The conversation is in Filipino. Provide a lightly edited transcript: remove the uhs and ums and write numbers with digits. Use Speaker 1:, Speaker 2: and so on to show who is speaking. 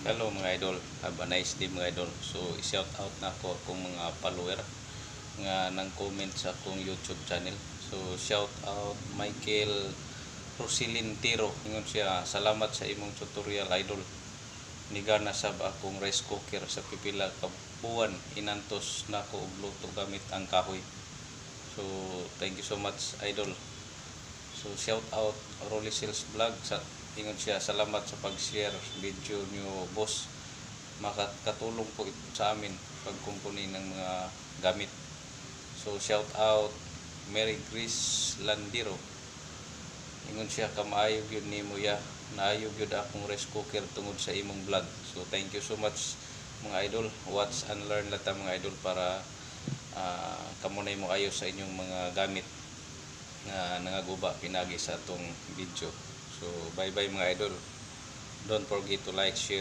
Speaker 1: Hello mga idol, have a nice day mga idol. So i-shout out na ko akong mga follower nga nang comment sa akong YouTube channel. So shout out Michael Rosilintiro. Ingon siya, salamat sa imong tutorial idol. Nigana sab akong rice cooker sa pipila ka buwan inantos nako og luto gamit ang kahoy. So thank you so much idol. So shout out Rolly Sales Vlog sa ingon siya, salamat sa pag-share video nyo boss, makatulong po ito sa amin pagkumpuni ng mga gamit. So shout out Mary Grace Landiro, ingon siya, kamaayog yun ni mo ya, naayog yun akong rice cooker tungod sa imong vlog. So thank you so much mga idol, watch and learn lata mga idol para kamunay mo ayos sa inyong mga gamit nga nangaguba pinagi sa atong video. So bye bye mga idol, don't forget to like, share